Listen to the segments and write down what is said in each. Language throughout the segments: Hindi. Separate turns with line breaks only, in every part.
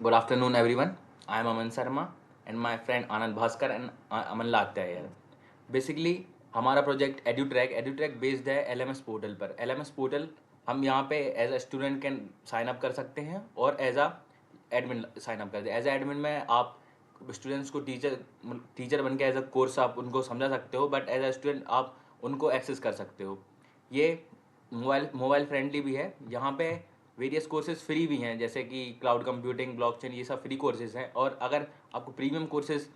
Good afternoon, everyone. I am Aman Sharma and my friend Anand Bhaskar and Aman Latya here. Basically हमारा प्रोजेक्ट एड्यूट्रैक बेस्ड है एलएमएस पोर्टल पर। एलएमएस पोर्टल हम यहाँ पे as a student can sign up कर सकते हैं और as a admin sign up करते हैं। एज अ एडमिन में आप स्टूडेंट्स को टीचर बन के एज अ कोर्स आप उनको समझा सकते हो, बट एज अ स्टूडेंट आप उनको एक्सेस कर सकते हो। ये मोबाइल फ्रेंडली भी है। यहाँ पे वेरियस कोर्सेज फ्री भी हैं, जैसे कि क्लाउड कंप्यूटिंग, ब्लॉकचेन, ये सब फ्री कोर्सेज हैं। और अगर आपको प्रीमियम कोर्सेज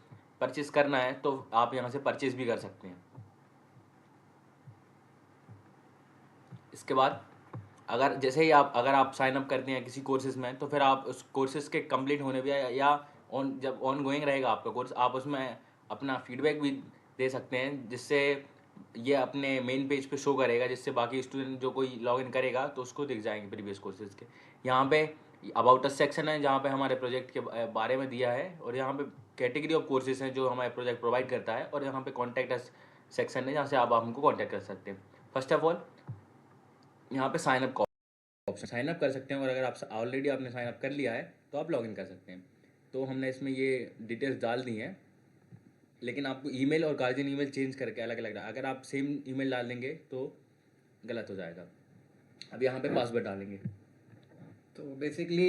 परचेज करना है तो आप यहाँ से परचेज भी कर सकते हैं। इसके बाद अगर आप साइन अप करते हैं किसी कोर्सेज में, तो फिर आप उस कोर्सेज के कंप्लीट होने भी या जब ऑन गोइंग रहेगा आपका कोर्स, आप उसमें अपना फीडबैक भी दे सकते हैं, जिससे ये अपने मेन पेज पे शो करेगा, जिससे बाकी स्टूडेंट जो कोई लॉग इन करेगा तो उसको दिख जाएंगे प्रीवियस कोर्सेज के। यहाँ पे अबाउट अस सेक्शन है जहाँ पे हमारे प्रोजेक्ट के बारे में दिया है, और यहाँ पे कैटेगरी ऑफ कोर्सेज हैं जो हमारे प्रोजेक्ट प्रोवाइड करता है, और यहाँ पे कॉन्टैक्ट अस सेक्शन है जहाँ से आप हमको कॉन्टैक्ट कर सकते हैं। फर्स्ट ऑफ ऑल यहाँ पे sign up option, sign up कर सकते हैं, और अगर आप ऑलरेडी आपने साइन अप कर लिया है तो आप लॉगिन कर सकते हैं। तो हमने इसमें ये डिटेल्स डाल दी हैं, लेकिन आपको ईमेल और गार्जियन ईमेल चेंज करके अलग अलग, अगर आप सेम ईमेल डाल देंगे तो गलत हो जाएगा। अब यहाँ पे पासवर्ड डालेंगे।
तो बेसिकली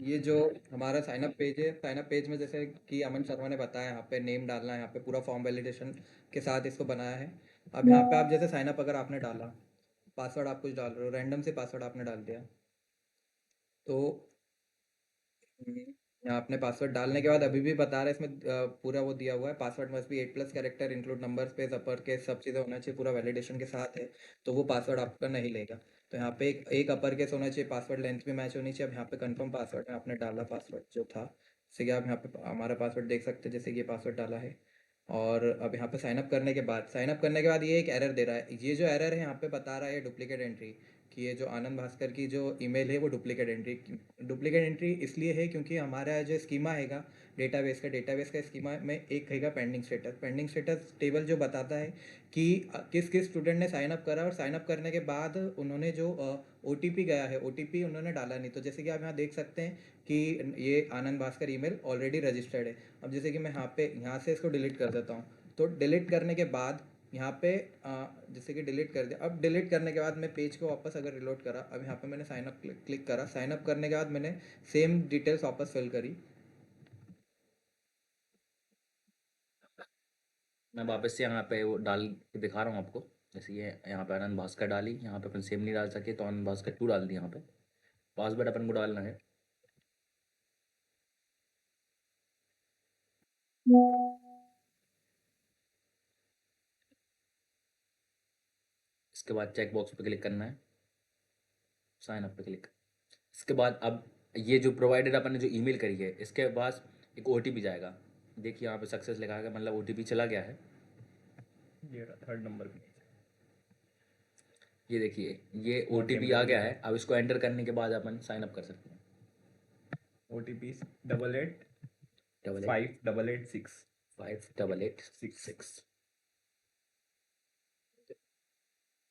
ये जो हमारा साइनअप पेज है, साइनअप पेज में जैसे कि अमन शर्मा ने बताया, यहाँ पे नेम डालना है, यहाँ पे पूरा फॉर्म वैलिडेशन के साथ इसको बनाया है। अब यहाँ पे आप जैसे साइनअप अगर आपने डाला, पासवर्ड आप कुछ डाल रहे हो, रैंडम से पासवर्ड आपने डाल दिया, तो यहाँ आपने पासवर्ड डालने के बाद अभी भी बता रहा है इसमें पूरा वो दिया हुआ है, password must be 8+ character include number space upper case, सब चीज़ें होना चाहिए, पूरा वैलिडेशन के साथ है, तो वो पासवर्ड आपका नहीं लेगा। तो यहाँ पे एक अपर केस होना चाहिए, पासवर्ड लेंथ भी मैच होनी चाहिए। अब यहाँ पे कंफर्म पासवर्ड में आपने डाला पासवर्ड जो था, जैसे कि आप यहाँ पे हमारा पासवर्ड देख सकते हैं, जैसे कि ये पासवर्ड डाला है। और अब यहाँ पे साइनअप करने के बाद ये एक एरर दे रहा है। ये जो एरर है यहाँ पे बता रहा है डुप्लीकेट एंट्री, कि ये जो आनंद भास्कर की जो ईमेल है वो डुप्लीकेट एंट्री इसलिए है क्योंकि हमारा जो स्कीमा हैगा डेटाबेस का स्कीमा में एक हैगा पेंडिंग स्टेटस टेबल, जो बताता है कि किस किस स्टूडेंट ने साइन अप करा, और साइन अप करने के बाद उन्होंने जो OTP गया है, OTP उन्होंने डाला नहीं। तो जैसे कि आप यहाँ देख सकते हैं कि ये आनंद भास्कर ईमेल ऑलरेडी रजिस्टर्ड है। अब जैसे कि मैं यहाँ से इसको डिलीट कर देता हूँ, तो डिलीट करने के बाद यहाँ पे जैसे कि डिलीट कर दिया। अब डिलीट करने के बाद मैं पेज को वापस अगर रिलोड करा, अब यहाँ पे मैंने साइनअप क्लिक करा, साइनअप करने के बाद मैंने सेम डिटेल्स वापस फिल करी।
मैं वापस से यहाँ पे वो डाल के दिखा रहा हूँ आपको। जैसे ये यहाँ पे आनंद भास्कर डाली, यहाँ पे अपन सेम नहीं डाल सके तो आनंद भास्कर 2 डाल दी। यहाँ पे पासवर्ड अपन को डालना है। इसके बाद चेक बॉक्स पे क्लिक करना है, साइन अप पे क्लिक। इसके बाद अब ये जो प्रोवाइडेड अपन ने जो ईमेल करी है, इसके पास एक OTP जाएगा। देखिए यहाँ पे सक्सेस लिखा है, मतलब OTP चला गया है।
ये रहा थर्ड नंबर भी।
ये देखिए ये
नॉट
OTP आ
टेम्पररी
गया है। अब इसको एंटर करने के बाद अपन साइन अप कर सकते हैं।
OTP 88
डबल
5886
58886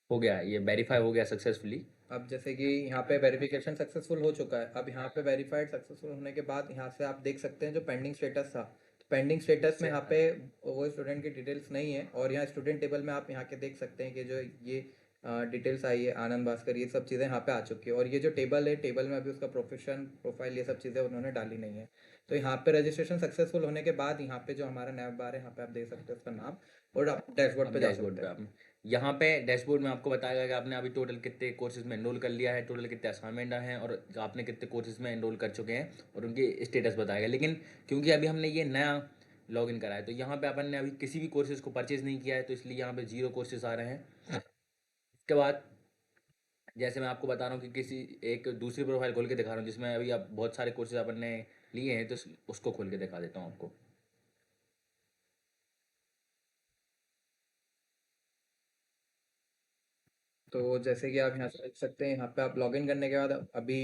हो गया है, ये वेरीफाई हो गया सक्सेसफुली।
अब जैसे कि यहाँ पे वेरिफिकेशन सक्सेसफुल हो चुका है। अब यहाँ पे वेरीफाइड सक्सेसफुल होने के बाद यहाँ से आप देख सकते हैं जो पेंडिंग स्टेटस था, तो पेंडिंग स्टेटस में यहाँ पे वो स्टूडेंट की डिटेल्स नहीं है। और यहाँ स्टूडेंट टेबल में आप यहाँ के देख सकते हैं कि जो ये डिटेल्स आई है आनंद भास्कर, ये सब चीज़ें यहाँ पे आ चुकी है। और ये जो टेबल है, टेबल में अभी उसका प्रोफेशन प्रोफाइल ये सब चीज़ें उन्होंने डाली नहीं है। तो यहाँ पे रजिस्ट्रेशन सक्सेसफुल होने के बाद यहाँ पे जो हमारा नैब बार है, यहाँ पे आप देख सकते हैं उसका नाम, और आप डैशबोर्ड
अब
पे जा
डैशबोर्ड
सकते
पे
हैं।
आप यहाँ पे डैशबोर्ड में आपको बताएगा कि आपने अभी टोटल कितने कोर्सेज में एनरोल कर लिया है, टोटल कितने असाइनमेंट हैं, और आपने कितने कोर्सेज में एनरोल कर चुके हैं, और उनके स्टेटस बताएगा। लेकिन क्योंकि अभी हमने ये नया लॉगिन करा है, तो यहाँ पे अपन ने अभी किसी भी कोर्सेज को परचेज नहीं किया है, तो इसलिए यहाँ पे 0 कोर्सेज आ रहे हैं। इसके बाद जैसे मैं आपको बता रहा हूँ कि किसी एक दूसरी प्रोफाइल खोल के दिखा रहा हूँ जिसमें अभी आप बहुत सारे कोर्सेज अपन ने लिए हैं, तो उसको खोल के दिखा देता हूँ आपको।
तो जैसे कि आप यहाँ से देख सकते हैं, यहाँ पे आप लॉगिन करने के बाद अभी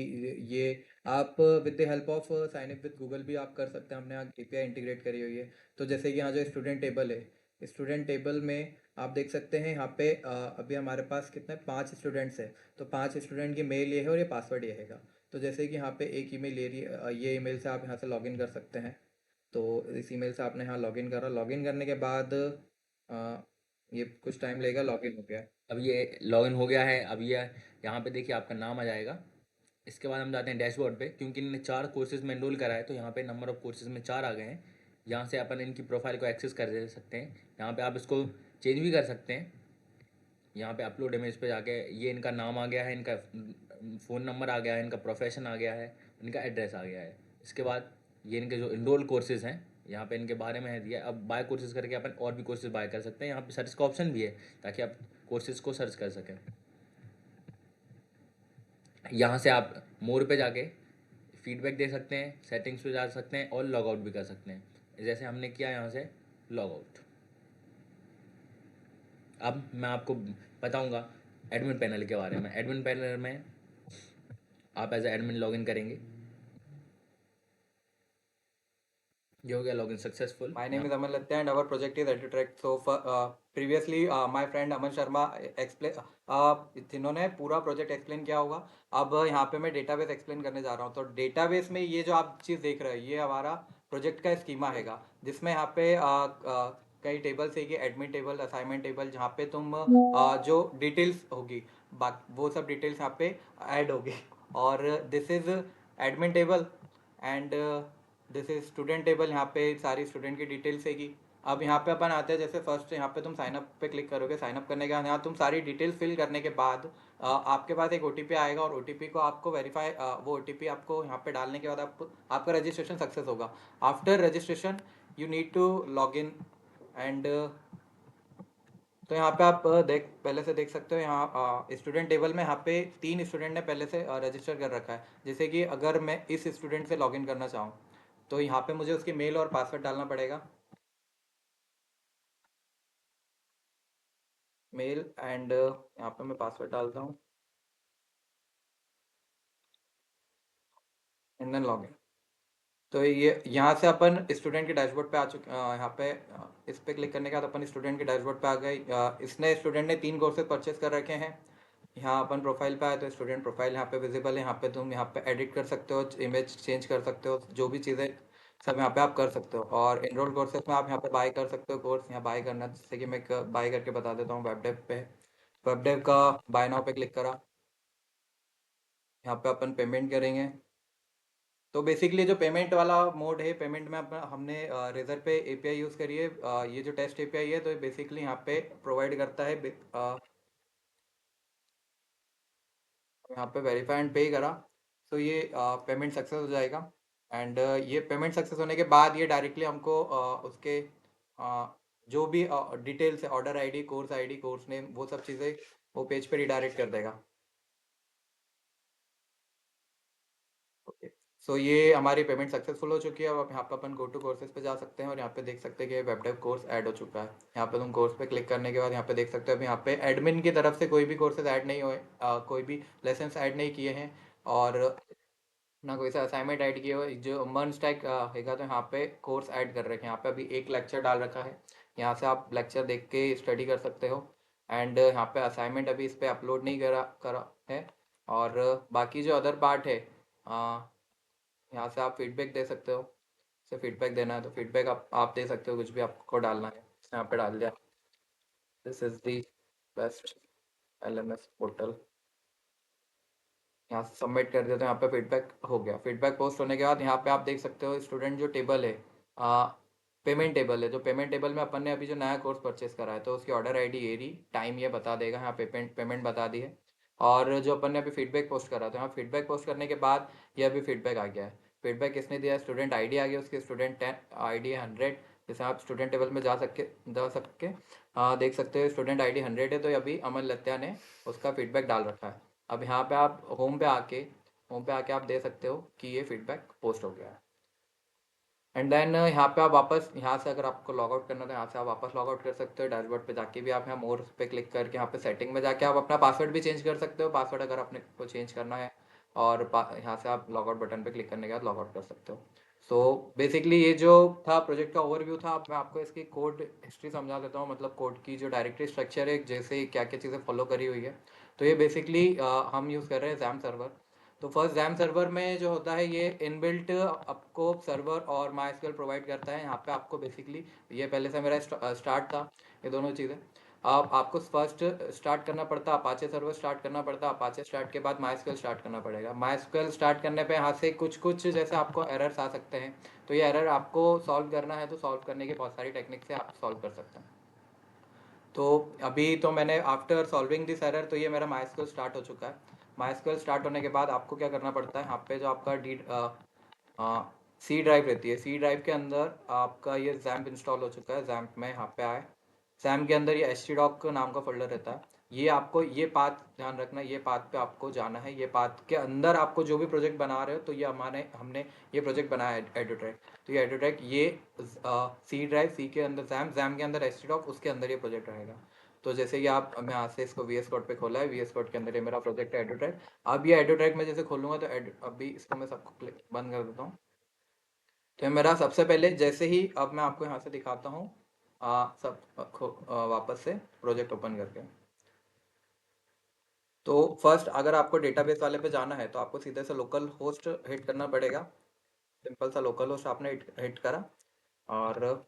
ये आप with the help of sine up with Google भी आप कर सकते हैं। हमने यहाँ API इंटीग्रेट करी हुई है। तो जैसे कि यहाँ जो स्टूडेंट टेबल है, स्टूडेंट टेबल में आप देख सकते हैं यहाँ पे अभी हमारे पास कितने 5 स्टूडेंट्स हैं। तो 5 स्टूडेंट की मेल ये है और ये पासवर्ड ये हैगा। तो जैसे कि यहाँ पे एक ईमेल ये ईमेल से आप यहाँ से लॉगिन कर सकते हैं। तो इस ईमेल से आपने यहाँ लॉगिन करा, लॉगिन करने के बाद ये कुछ टाइम लेगा, लॉगिन हो गया।
अब ये लॉगिन हो गया है। अब ये यहाँ पे देखिए आपका नाम आ जाएगा। इसके बाद हम जाते हैं डैशबोर्ड पे, क्योंकि इन्होंने 4 कोर्सेज में एनरोल करा है तो यहाँ पे नंबर ऑफ कोर्सेज में 4 आ गए हैं। यहाँ से अपन इनकी प्रोफाइल को एक्सेस कर दे सकते हैं। यहाँ पे आप इसको चेंज भी कर सकते हैं। यहाँ पे अपलोड इमेज पे जाके ये इनका नाम आ गया है, इनका फ़ोन नंबर आ गया है, इनका प्रोफेशन आ गया है, इनका एड्रेस आ गया है। इसके बाद ये इनके जो इनरोल कोर्सेज हैं यहाँ पे इनके बारे में है दिया। अब बाय कोर्सेज करके अपन और भी कोर्सेज बाय कर सकते हैं। यहाँ पे सर्च का ऑप्शन भी है ताकि आप कोर्सेज को सर्च कर सकें। यहाँ से आप मोर पे जाके फीडबैक दे सकते हैं, सेटिंग्स पे जा सकते हैं और लॉग आउट भी कर सकते हैं, जैसे हमने किया यहाँ से लॉग आउट। अब मैं आपको बताऊंगा एडमिन पैनल के बारे में। एडमिन पैनल में आप एज एडमिन लॉगिन करेंगे। ये हो गया login successful.
My name is Aman Latya and our project is EduTrack. So previously my friend Aman Sharma explain जिन्होंने पूरा प्रोजेक्ट एक्सप्लेन किया होगा। अब यहाँ पे मैं डेटाबेस एक्सप्लेन करने जा रहा हूँ। तो डेटाबेस में ये जो आप चीज़ देख रहे हैं ये हमारा प्रोजेक्ट का स्कीमा हैगा, जिसमें यहाँ पे कई टेबल्स है कि एडमिन टेबल, असाइनमेंट टेबल, जहाँ पे तुम जो डिटेल्स होगी वो सब डिटेल्स यहाँ पे ऐड होगी। और this is admin table and this is student table. यहाँ पे सारी स्टूडेंट की डिटेल्स हैगी। अब यहाँ पे अपन आते हैं, जैसे फर्स्ट यहाँ पे तुम साइनअप पे क्लिक करोगे। साइनअप करने के बाद यहाँ तुम सारी डिटेल्स फिल करने के बाद आपके पास एक ओटीपी आएगा और ओटीपी को आपको वेरीफाई, वो ओटीपी आपको यहाँ पे डालने के बाद आपका रजिस्ट्रेशन सक्सेस होगा। After registration you need to log in and तो यहाँ पे आप पहले से देख सकते हो। यहाँ स्टूडेंट टेबल में यहाँ पे 3 स्टूडेंट ने पहले से रजिस्टर कर रखा है। जैसे कि अगर मैं इस स्टूडेंट से लॉगिन करना चाहूँ तो यहाँ पे मुझे उसकी मेल और पासवर्ड डालना पड़ेगा। मेल एंड यहाँ पे मैं पासवर्ड डालता हूँ एंड देन लॉगिन। तो ये यहाँ से अपन स्टूडेंट के डैशबोर्ड पे आ चुके। यहाँ पे इस पे क्लिक करने के बाद अपन स्टूडेंट के डैशबोर्ड पे आ गए। इसने स्टूडेंट ने 3 कोर्सेज परचेज कर रखे हैं। यहाँ अपन प्रोफाइल पे आए तो स्टूडेंट प्रोफाइल यहाँ पे विजिबल है। यहाँ पे तुम यहाँ पे एडिट कर सकते हो, इमेज चेंज कर सकते हो, जो भी चीज़ें सब यहाँ पे आप कर सकते हो। और एनरोल कोर्सेज में आप यहाँ पे बाय कर सकते हो कोर्स। यहाँ बाय करना, जैसे कि मैं बाय करके बता देता हूँ। वेबडेव पे, वेबडेव का बाय नाउ पे क्लिक करा। यहाँ पे अपन पेमेंट करेंगे। तो बेसिकली जो पेमेंट वाला मोड है, पेमेंट में हमने रेजर पे एपीआई यूज़ करी है। ये जो टेस्ट एपीआई है तो बेसिकली यहाँ पे प्रोवाइड करता है। यहाँ पे वेरीफाई एंड पे करा तो ये पेमेंट सक्सेस हो जाएगा। एंड ये पेमेंट सक्सेस होने के बाद ये डायरेक्टली हमको उसके जो भी डिटेल्स है, order ID, course ID, course name, वो सब चीज़ें वो पेज पे रिडायरेक्ट कर देगा। ओके, सो ये हमारी पेमेंट सक्सेसफुल हो चुकी है। अब यहाँ पे अपन गो टू कोर्सेज पे जा सकते हैं और यहाँ पे देख सकते हैं कि वेबडेव कोर्स ऐड हो चुका है। यहाँ पे तुम कोर्स पे क्लिक करने के बाद यहाँ पे देख सकते हो। अब यहाँ पे एडमिन की तरफ से कोई भी कोर्सेज ऐड नहीं हुए, कोई भी लेसन ऐड नहीं किए हैं और ना कोई सा असाइनमेंट ऐड किए हुए। जो मन स्टैक हैगा तो यहाँ पे कोर्स ऐड कर रखे हैं। यहाँ पे अभी एक लेक्चर डाल रखा है, यहाँ से आप लेक्चर देख के स्टडी कर सकते हो। एंड यहाँ पे असाइनमेंट अभी इस पे अपलोड नहीं करा करा है। और बाकी जो अदर पार्ट है, यहाँ से आप फीडबैक दे सकते हो। से फीडबैक देना है तो फीडबैक आप दे सकते हो, कुछ भी आपको डालना है यहाँ पे डाल दिया। This is the best LMS portal. यहाँ से सबमिट कर दिया तो यहाँ पे फीडबैक हो गया। फीडबैक पोस्ट होने के बाद यहाँ पे आप देख सकते हो स्टूडेंट जो टेबल है, पेमेंट टेबल है। जो पेमेंट टेबल में अपन ने अभी जो नया कोर्स परचेस करा है तो उसकी ऑर्डर आईडी ये रही, टाइम ये बता देगा, यहाँ पेमेंट पेमेंट बता दी है। और जो अपन ने अभी फीडबैक पोस्ट करा तो यहाँ फीडबैक पोस्ट करने के बाद ये अभी फीडबैक आ गया है। फीडबैक किसने दिया है? स्टूडेंट आईडी आ गया, उसकी स्टूडेंट आईडी 100। जैसे आप स्टूडेंट टेबल में जा सके देख सकते हो स्टूडेंट आईडी 100 है। तो अभी अमन लत्या ने उसका फीडबैक डाल रखा है। अब यहाँ पे आप होम पे आके आप दे सकते हो कि ये फीडबैक पोस्ट हो गया है। एंड देन यहाँ पे आप वापस, यहाँ से अगर आपको लॉग आउट करना है तो यहाँ से आप वापस लॉग आउट कर सकते हो। डैशबोर्ड पे जाके भी आप यहाँ मोर पे क्लिक करके यहाँ पे सेटिंग में जाके आप अपना पासवर्ड भी चेंज कर सकते हो, पासवर्ड अगर आपने को चेंज करना है। और यहाँ से आप लॉग आउट बटन पे क्लिक करने के बाद लॉग आउट कर सकते हो। सो बेसिकली ये जो था प्रोजेक्ट का ओवरव्यू था। अब मैं आपको इसकी कोड हिस्ट्री समझा देता हूँ, मतलब कोड की जो डायरेक्टरी स्ट्रक्चर है, जैसे क्या क्या चीज़ें फॉलो करी हुई है। तो ये बेसिकली हम यूज़ कर रहे हैं जैम सर्वर। तो फर्स्ट जैम सर्वर में जो होता है ये इनबिल्ट आपको सर्वर और माई प्रोवाइड करता है। यहाँ पे आपको बेसिकली ये पहले से मेरा स्टार्ट था, ये दोनों चीज़ें। अब आपको फर्स्ट स्टार्ट करना पड़ता है अपाचे सर्वर स्टार्ट करना पड़ता है। अपाचे स्टार्ट के बाद माई स्टार्ट करना पड़ेगा। माई स्टार्ट करने पे यहाँ से कुछ कुछ जैसे आपको एरर्स आ सकते हैं, तो ये एरर आपको सॉल्व करना है तो सॉल्व करने की बहुत सारी टेक्निक से आप सॉल्व कर सकते हैं। तो अभी तो मैंने आफ्टर सॉल्विंग दिस एरर, तो ये मेरा माई स्टार्ट हो चुका है। माई स्टार्ट होने के बाद आपको क्या करना पड़ता है, यहाँ पे जो आपका डी सी ड्राइव रहती है, सी ड्राइव के अंदर आपका ये जैम्प इंस्टॉल हो चुका है। जैम्प में यहाँ पे आए, जैम्प के अंदर ये htdoc नाम का फोल्डर रहता है। ये आपको ये पाथ ध्यान रखना है, ये पाथ पे आपको जाना है। ये पाथ के अंदर आपको जो भी प्रोजेक्ट बना रहे हो, तो ये हमने ये प्रोजेक्ट बनाया है एडोट्रैक। तो ये एडोट्रैक ये सी ड्राइव, सी के अंदर जैम्प, जैम्प के अंदर htdoc, उसके अंदर ये प्रोजेक्ट रहेगा। तो जैसे कि आप, मैं यहाँ से इसको VS कोड पे खोला है, VS कोड के अंदर ये मेरा प्रोजेक्ट है एडोट्रैक। अब ये एडोट्रैक में जैसे खोलूंगा तो अभी इसको मैं सबको बंद कर देता हूँ। तो मेरा सबसे पहले जैसे ही, अब मैं आपको यहाँ से दिखाता हूँ वापस से प्रोजेक्ट ओपन करके। तो फर्स्ट अगर आपको डेटाबेस वाले पे जाना है तो आपको सीधे से लोकल होस्ट हिट करना पड़ेगा। सिंपल सा लोकल होस्ट आपने हिट करा, और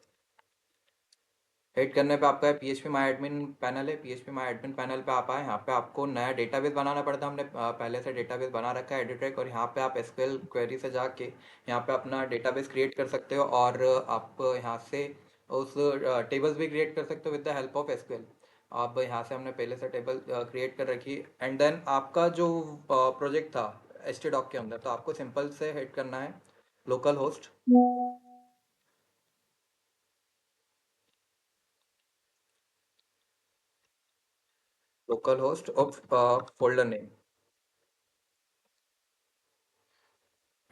हिट करने पे आपका PHP माई एडमिन पैनल है। PHP माई एडमिन पैनल पे आप आए, यहाँ पे आपको नया डेटाबेस बनाना पड़ता है। हमने पहले से डेटाबेस बना रखा है एडिट्रैक, और यहाँ पे आप SQL क्वेरी से जाके यहाँ पे अपना डेटाबेस क्रिएट कर सकते हो, और आप यहाँ से उस टेबल्स भी क्रिएट कर सकते हो with the help of SQL। अब यहाँ से हमने पहले से टेबल क्रिएट कर रखी, एंड देन आपका जो प्रोजेक्ट था htdoc के अंदर, तो आपको सिंपल से हिट करना है local host, local host of folder name,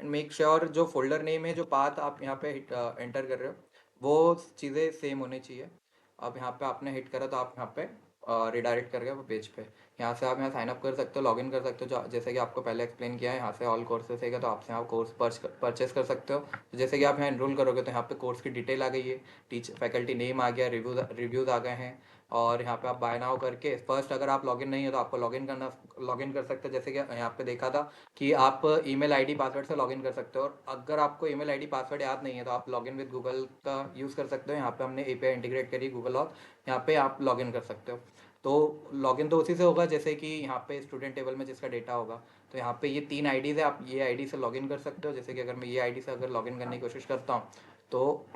and make sure जो फोल्डर नेम है, जो पाथ आप यहाँ पे एंटर कर रहे हो, वो चीज़ें सेम होनी चाहिए। अब यहाँ पे आपने हिट करा तो आप यहाँ पे रिडायरेक्ट कर गए वो पेज पे। यहाँ से आप यहाँ साइन अप कर सकते हो, लॉगिन कर सकते हो, जैसे कि आपको पहले एक्सप्लेन किया है। यहाँ से ऑल कोर्सेज है तो आपसे यहाँ कोर्स परचेस कर सकते हो। तो जैसे कि आप यहाँ एनरोल करोगे तो यहाँ पे कोर्स की डिटेल आ गई है, टीचर फैकल्टी नेम आ गया, रिव्यूज़ आ गए हैं, और यहाँ पे आप बाय नाउ करके फर्स्ट, अगर आप लॉगिन नहीं है तो आपको लॉगिन कर सकते हैं। जैसे कि यहाँ पे देखा था कि आप ईमेल आईडी पासवर्ड से लॉगिन कर सकते हो, और अगर आपको ईमेल आईडी पासवर्ड याद नहीं है तो आप लॉगिन विद गूगल का यूज़ कर सकते हो। यहाँ पे हमने API इंटीग्रेट करी गूगल ऑथ, यहाँ पे आप लॉगिन कर सकते हो। तो लॉगिन तो उसी से होगा जैसे कि यहाँ पे स्टूडेंट टेबल में जिसका डेटा होगा। तो यहाँ पे ये 3 आईडीज़ है, आप ये आईडी से लॉगिन कर सकते हो। जैसे कि अगर मैं ये आईडी से अगर लॉगिन करने की कोशिश करता हूँ, तो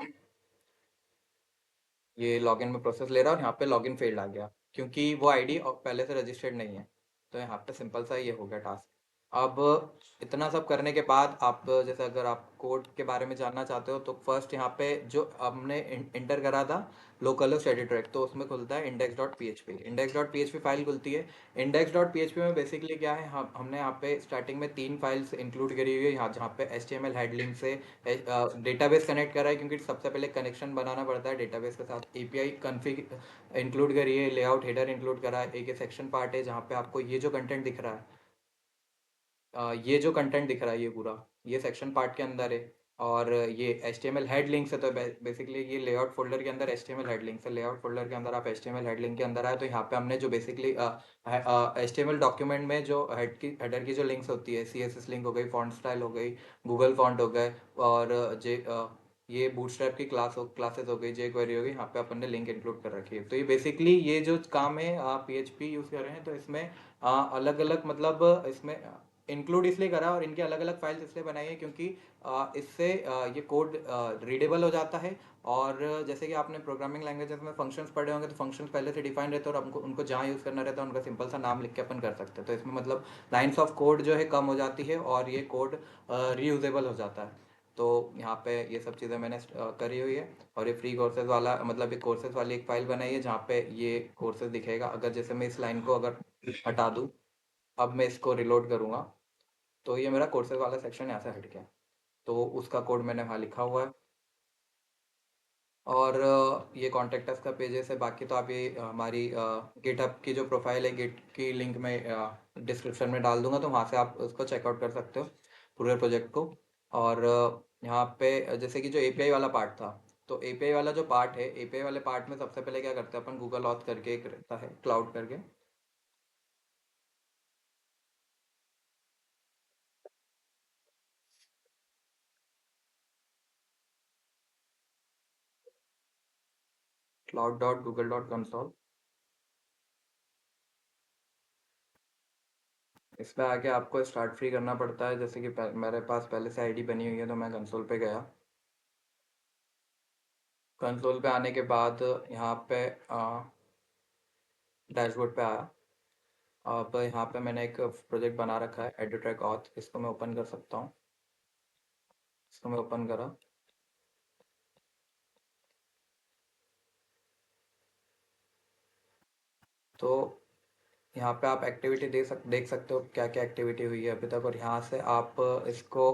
ये लॉगिन में प्रोसेस ले रहा है, और यहाँ पे लॉगिन फेल्ड आ गया क्योंकि वो आईडी पहले से रजिस्टर्ड नहीं है। तो यहाँ पे सिंपल सा ये हो गया टास्क। अब इतना सब करने के बाद आप, जैसे अगर आप कोड के बारे में जानना चाहते हो, तो फर्स्ट यहाँ पे जो हमने इंटर करा था लोकल स्टडी ट्रैक, तो उसमें खुलता है index.php फाइल खुलती है। index.php में बेसिकली क्या है, हमने यहाँ पे स्टार्टिंग में 3 फाइल्स इंक्लूड करी हुई है। यहाँ जहाँ पे HTML हेड लिंक से डेटाबेस कनेक्ट करा है, क्योंकि सबसे पहले कनेक्शन बनाना पड़ता है डेटाबेस के साथ। API कन्फिग इंक्लूड करी है, लेआउट हेडर इंक्लूड करा है, एक सेक्शन पार्ट है जहाँ पे आपको ये जो कंटेंट दिख रहा है, ये जो कंटेंट दिख रहा है, ये पूरा ये सेक्शन पार्ट के अंदर है। और ये HTML हेड लिंक्स है, तो बेसिकली ये लेआउट फोल्डर के अंदर HTML हेड लिंक्स है। लेआउट फोल्डर के अंदर आप HTML हेड लिंक के अंदर आए, तो यहाँ पे हमने जो बेसिकली HTML डॉक्यूमेंट में जो हेडर की जो लिंक्स होती है, CSS लिंक हो गई, फॉन्ट स्टाइल हो गई, गूगल फॉन्ट हो गए, और ये बूटस्ट्रैप की क्लासेस हो गई, jQuery हो गई, यहाँ पे अपन ने लिंक इंक्लूड कर रखी है। तो ये बेसिकली ये जो काम है PHP यूज़ कर रहे हैं, तो इसमें अलग अलग मतलब इसमें इंक्लूड इसलिए करा, और इनके अलग अलग फाइल्स इसलिए बनाई है क्योंकि इससे ये कोड रीडेबल हो जाता है। और जैसे कि आपने प्रोग्रामिंग लैंग्वेजेस में फंक्शंस पढ़े होंगे, तो फंक्शंस पहले से डिफाइन रहते हैं, और हमको उनको जहाँ यूज़ करना रहता है उनका सिंपल सा नाम लिख के अपन कर सकते हैं। तो इसमें मतलब लाइन्स ऑफ कोड जो है कम हो जाती है, और ये कोड रीयूजेबल हो जाता है। तो यहाँ पे ये सब चीज़ें मैंने करी हुई है। और ये फ्री कोर्सेज वाला, मतलब एक कोर्सेज वाली एक फाइल बनाई है जहाँ पे ये कोर्सेज दिखेगा। अगर जैसे मैं इस लाइन को अगर हटा दूँ, अब मैं इसको रिलोड करूँगा, तो ये मेरा कोर्सेज वाला सेक्शन यहाँ से हट गया। तो उसका कोड मैंने वहाँ लिखा हुआ है। और ये कॉन्टेक्ट अस का पेजेस है। बाकी तो आप ये हमारी गिटहब की जो प्रोफाइल है, गिट की लिंक में डिस्क्रिप्शन में डाल दूंगा, तो वहाँ से आप उसको चेकआउट कर सकते हो पूरे प्रोजेक्ट को। और यहाँ पे जैसे कि जो API वाला पार्ट था, तो API वाला जो पार्ट है, API वाले पार्ट में सबसे पहले क्या करते हैं अपन, गूगल ऑथ करके एक रहता है क्लाउड करके। cloud.google.console। इस पे आके आपको स्टार्ट फ्री करना पड़ता है, जैसे कि मेरे पास पहले से आईडी बनी हुई है, तो मैं कंसोल पे गया। कंसोल पे आने के बाद यहाँ पे डैशबोर्ड पे आया। अब यहाँ पे मैंने एक प्रोजेक्ट बना रखा है, एडुट्रैक ऑथ। इसको मैं ओपन कर सकता हूँ। इसको मैं ओपन करा। तो यहाँ पे आप एक्टिविटी देख सकते हो क्या क्या एक्टिविटी हुई है अभी तक। और यहाँ से आप इसको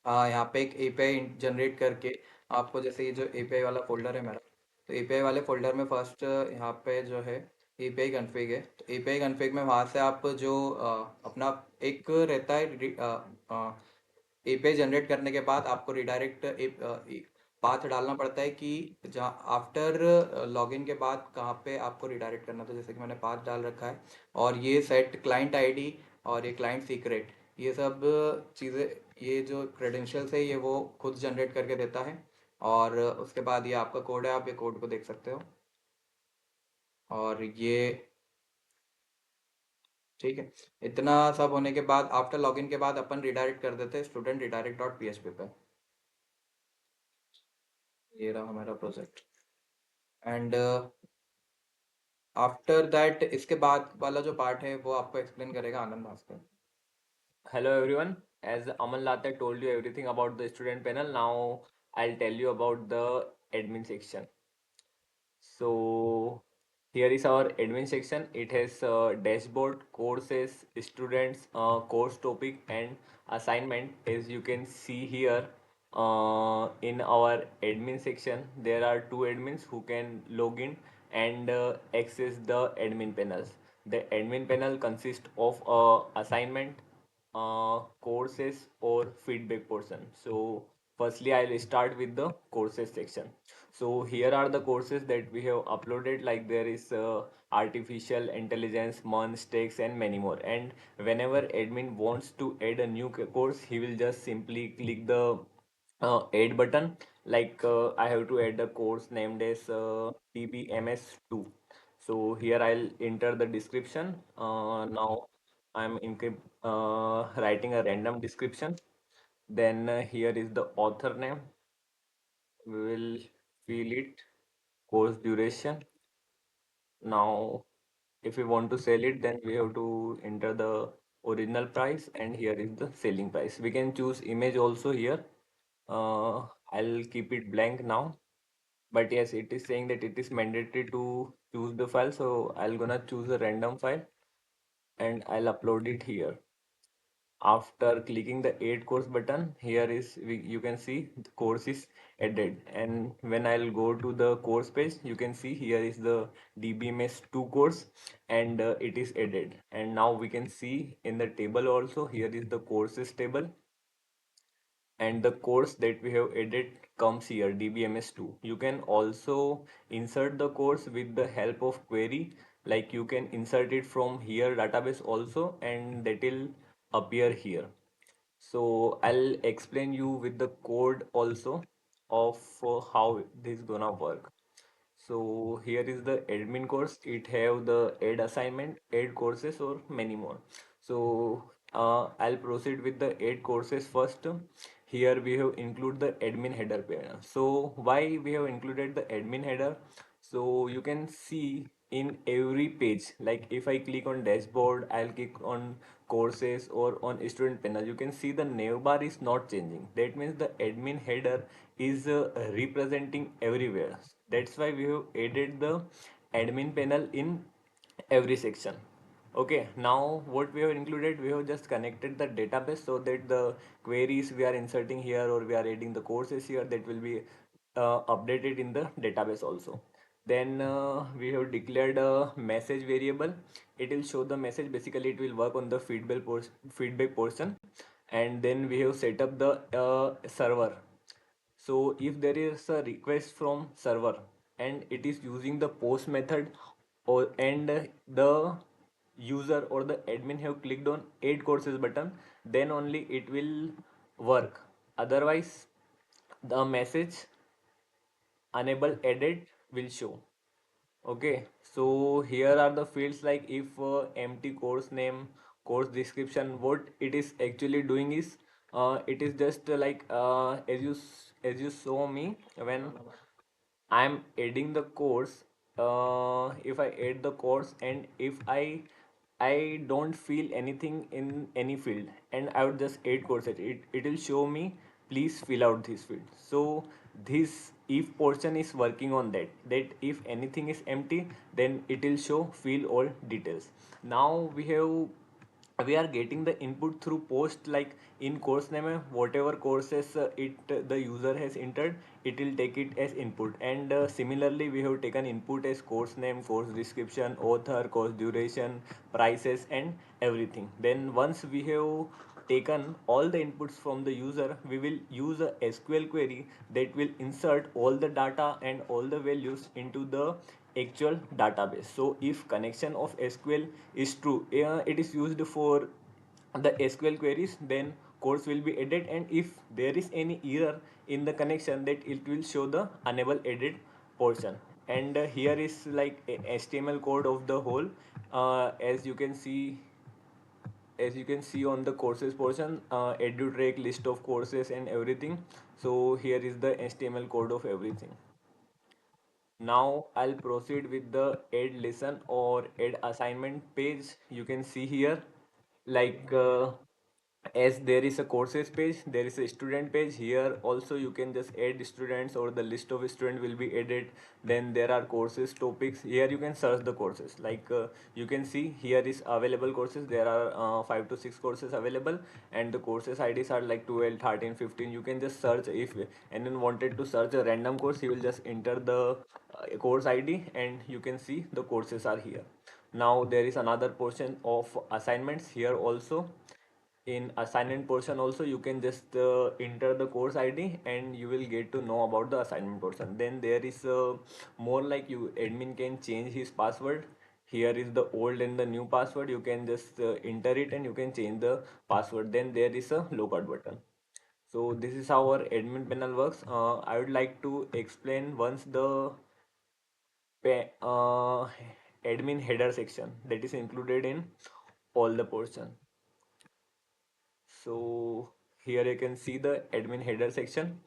यहाँ पे एक एपीआई जनरेट करके आपको, जैसे ये जो एपीआई वाला फोल्डर है मेरा, तो एपीआई वाले फोल्डर में फर्स्ट यहाँ पे जो है एपीआई कॉन्फ़िग है। तो एपीआई कॉन्फ़िग में वहाँ से आप जो अपना एक रहता है एपीआई जनरेट करने के बाद आपको रिडायरेक्ट पाथ डालना पड़ता है कि जहाँ आफ्टर लॉगिन के बाद कहाँ पे आपको रिडायरेक्ट करना। तो जैसे कि मैंने पाथ डाल रखा है, और ये सेट क्लाइंट आईडी और ये क्लाइंट सीक्रेट, ये सब चीज़ें, ये जो क्रेडेंशियल्स है ये वो खुद जनरेट करके देता है। और उसके बाद ये आपका कोड है, आप ये कोड को देख सकते हो। और ये ठीक है। इतना सब होने के बाद आफ्टर लॉगिन के बाद अपन रिडायरेक्ट कर देते हैं student redirect dot P H P पे। ये रहा हमारा प्रोजेक्ट। एंड आफ्टर दैट इसके बाद वाला जो पार्ट है वो आपको एक्सप्लेन करेगा आनंद Bhaskar.
Hello everyone. As Aman Lata told you everything about the student panel, now I'll tell you about the admin section. So here is our admin section. It has dashboard, courses, students, course topic and assignment. As you can see here, in our admin section, there are two admins who can log in and access the admin panels. The admin panel consists of assignment, courses or feedback portion. So firstly, I'll start with the courses section. So here are the courses that we have uploaded. Like there is artificial intelligence, months, text, and many more. And whenever admin wants to add a new course, he will just simply click the add button. Like I have to add a course named as TBMS2. So here I'll enter the description. Now I'm writing a random description. Then here is the author name. We will fill it. Course duration. Now if we want to sell it, then we have to enter the original price, and here is the selling price. We can choose image also here. I'll keep it blank now, but yes, it is saying that it is mandatory to choose the file, so I'll gonna choose a random file and I'll upload it here. After clicking the add course button, here is you can see the course is added. And when I'll go to the course page, you can see here is the DBMS2 course, and it is added. And now we can see in the table also, here is the courses table, and the course that we have added comes here, DBMS2. You can also insert the course with the help of query. Like you can insert it from here database also, and that will appear here. So I'll explain you with the code also of how this gonna work. So here is the admin course. It have the add assignment, add courses or many more. So I'll proceed with the add courses first. Here we have include the admin header panel. So why we have included the admin header? So you can see in every page, like if I click on dashboard, I'll click on courses or on student panel, you can see the navbar is not changing. That means the admin header is representing everywhere. That's why we have added the admin panel in every section. Okay, now what we have included, we have just connected the database so that the queries we are inserting here or we are adding the courses here, that will be updated in the database also. Then we have declared a message variable. It will show the message. Basically it will work on the feedback portion. And then we have set up the server. So if there is a request from server and it is using the post method, or and the user or the admin have clicked on add courses button, then only it will work. Otherwise the message unable edit will show.
Okay, so here are the fields like if empty course name, course description. What it is actually doing is, it is just as you saw me when I'm adding the course. If I add the course and if I don't feel anything in any field and I would just add course, it will show me please fill out this field. So this if portion is working on that if anything is empty, then it will show fill all details. Now we are getting the input through post, like in course name whatever courses the user has entered, it will take it as input. And similarly we have taken input as course name, course description, author, course duration, prices and everything. Then once we have taken all the inputs from the user, we will use a SQL query that will insert all the data and all the values into the actual database. So if connection of SQL is true, it is used for the SQL queries, then course will be added. And if there is any error in the connection, that it will show the enable edit portion. And here is like a HTML code of the whole, as you can see, on the courses portion, edutrack list of courses and everything. So here is the HTML code of everything. Now I'll proceed with the add lesson or add assignment page. You can see here, like as there is a courses page, there is a student page. Here also you can just add students or the list of student will be added. Then there are courses topics. Here you can search the courses, like you can see here is available courses. There are 5 to 6 courses available, and the courses IDs are like 12, 13, 15. You can just search. If anyone wanted to search a random course, he will just enter the course ID and you can see the courses are here. Now there is another portion of assignments. Here also, in assignment portion also, you can just enter the course ID and you will get to know about the assignment portion. Then there is more like you admin can change his password. Here is the old and the new password. You can just enter it and you can change the password. Then there is a logout button. So this is how our admin panel works. I would like to explain once the admin header section that is included in all the portion. So here you can see the admin header section.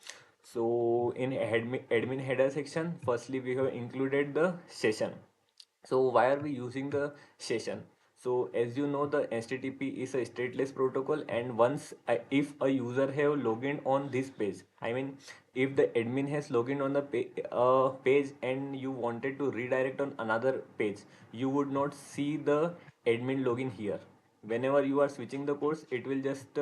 So in admin header section, firstly we have included the session. So why are we using the session? So as you know, the HTTP is a stateless protocol, and once if a user have logged on this page, I mean if the admin has logged on the page and you wanted to redirect on another page, you would not see the admin login here. Whenever you are switching the course, it will just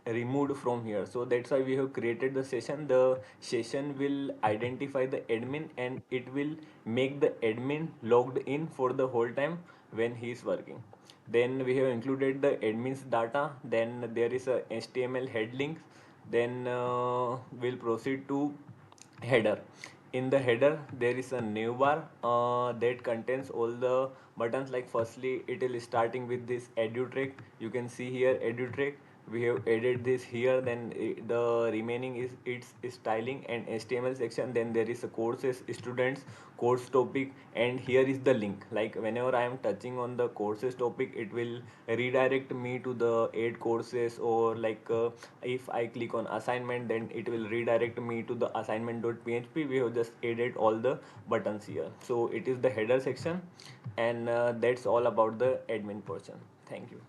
removed from here. So that's why we have created the session. The session will identify the admin and it will make the admin logged in for the whole time when he is working. Then we have included the admin's data. Then there is a HTML head link. Then we'll proceed to header. In the header there is a new bar that contains all the buttons. Like firstly it is starting with this edutrack. You can see here edutrack, we have added this here. Then the remaining is its styling and HTML section. Then there is a courses, students, course topic, and here is the link. Like whenever I am touching on the courses topic, it will redirect me to the 8 courses. Or like if I click on assignment, then it will redirect me to the assignment.php. We have just added all the buttons here. So it is the header section, and that's all about the admin portion. Thank you.